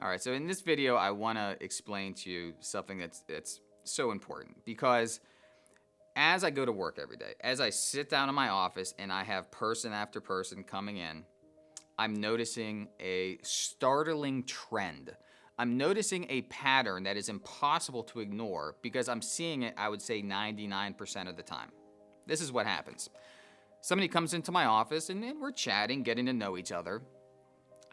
All right, so in this video, I want to explain to you something that's so important because as I go to work every day, as I sit down in my office and I have person after person coming in, I'm noticing a startling trend. I'm noticing a pattern that is impossible to ignore because I'm seeing it, I would say 99% of the time. This is what happens. Somebody comes into my office and we're chatting, getting to know each other.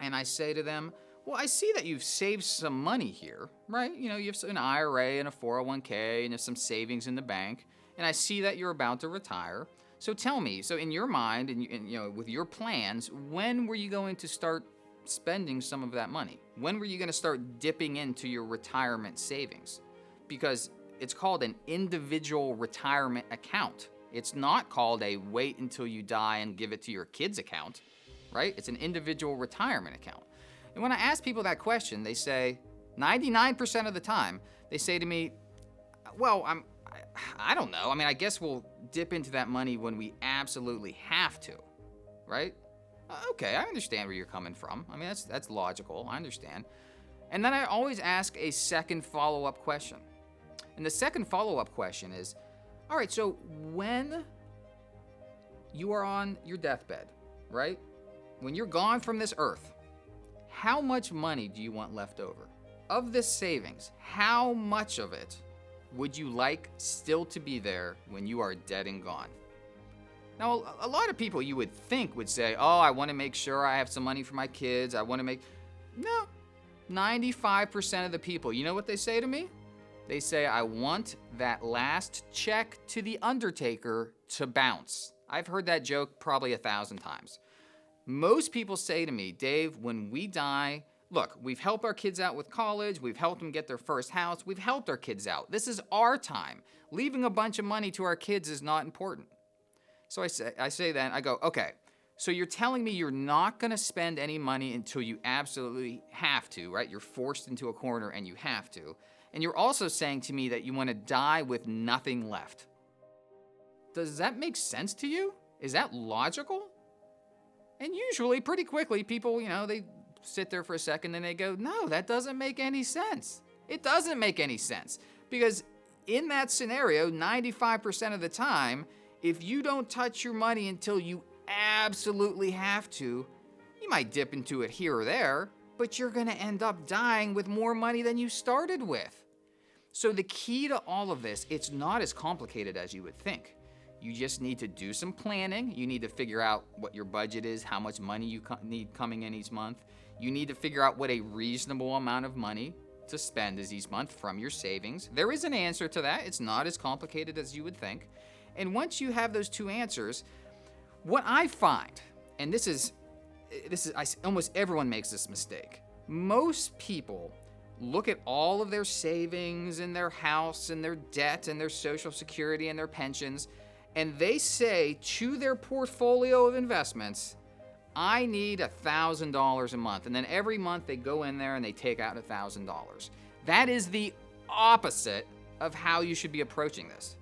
And I say to them, well, I see that you've saved some money here, right? You know, you have an IRA and a 401k and there's some savings in the bank. And I see that you're about to retire. So tell me, so in your mind and with your plans, when were you going to start spending some of that money? When were you going to start dipping into your retirement savings? Because it's called an individual retirement account. It's not called a wait until you die and give it to your kids account, right? It's an individual retirement account. And when I ask people that question, they say, 99% of the time, they say to me, well, I don't know. I mean, I guess we'll dip into that money when we absolutely have to, right? Okay, I understand where you're coming from. I mean, that's logical. I understand. And then I always ask a second follow-up question. And the second follow-up question is, all right, so when you are on your deathbed, right? When you're gone from this earth, how much money do you want left over? Of this savings, how much of it would you like still to be there when you are dead and gone? Now, a lot of people you would think would say, oh, I want to make sure I have some money for my kids. No, 95% of the people, you know what they say to me? They say, I want that last check to the undertaker to bounce. I've heard that joke probably 1,000 times. Most people say to me, Dave, when we die, look, we've helped our kids out with college. We've helped them get their first house. We've helped our kids out. This is our time. Leaving a bunch of money to our kids is not important. So I say that, I go, okay, so you're telling me you're not going to spend any money until you absolutely have to, right? You're forced into a corner and you have to. And you're also saying to me that you want to die with nothing left. Does that make sense to you? Is that logical? And usually, pretty quickly, people, they sit there for a second and they go, no, that doesn't make any sense. It doesn't make any sense. Because in that scenario, 95% of the time, if you don't touch your money until you absolutely have to, you might dip into it here or there, but you're going to end up dying with more money than you started with. So the key to all of this, it's not as complicated as you would think. You just need to do some planning. You need to figure out what your budget is, how much money you need coming in each month. You need to figure out what a reasonable amount of money to spend is each month from your savings. There is an answer to that. It's not as complicated as you would think. And once you have those two answers, what I find, and almost everyone makes this mistake. Most people look at all of their savings and their house and their debt and their Social Security and their pensions, and they say to their portfolio of investments, I need $1,000 a month. And then every month they go in there and they take out $1,000. That is the opposite of how you should be approaching this.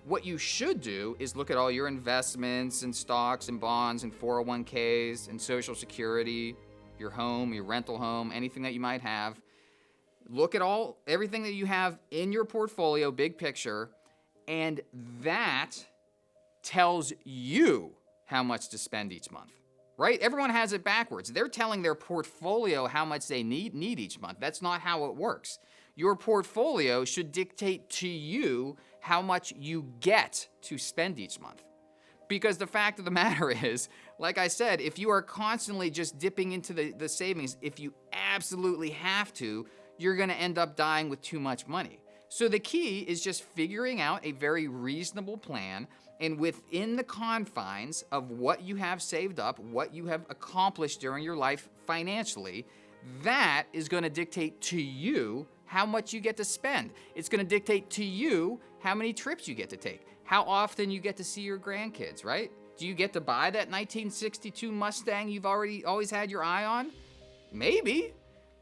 What you should do is look at all your investments and stocks and bonds and 401ks and Social Security, your home, your rental home, anything that you might have. Look at everything that you have in your portfolio, big picture, and that tells you how much to spend each month, right? Everyone has it backwards. They're telling their portfolio how much they need each month. That's not how it works. Your portfolio should dictate to you how much you get to spend each month. Because the fact of the matter is, like I said, if you are constantly just dipping into the savings, if you absolutely have to, you're going to end up dying with too much money. So the key is just figuring out a very reasonable plan, and within the confines of what you have saved up, what you have accomplished during your life financially, that is going to dictate to you how much you get to spend. It's going to dictate to you how many trips you get to take, how often you get to see your grandkids, right? Do you get to buy that 1962 Mustang you've always had your eye on? Maybe,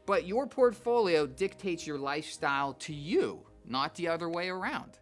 but your portfolio dictates your lifestyle to you, not the other way around.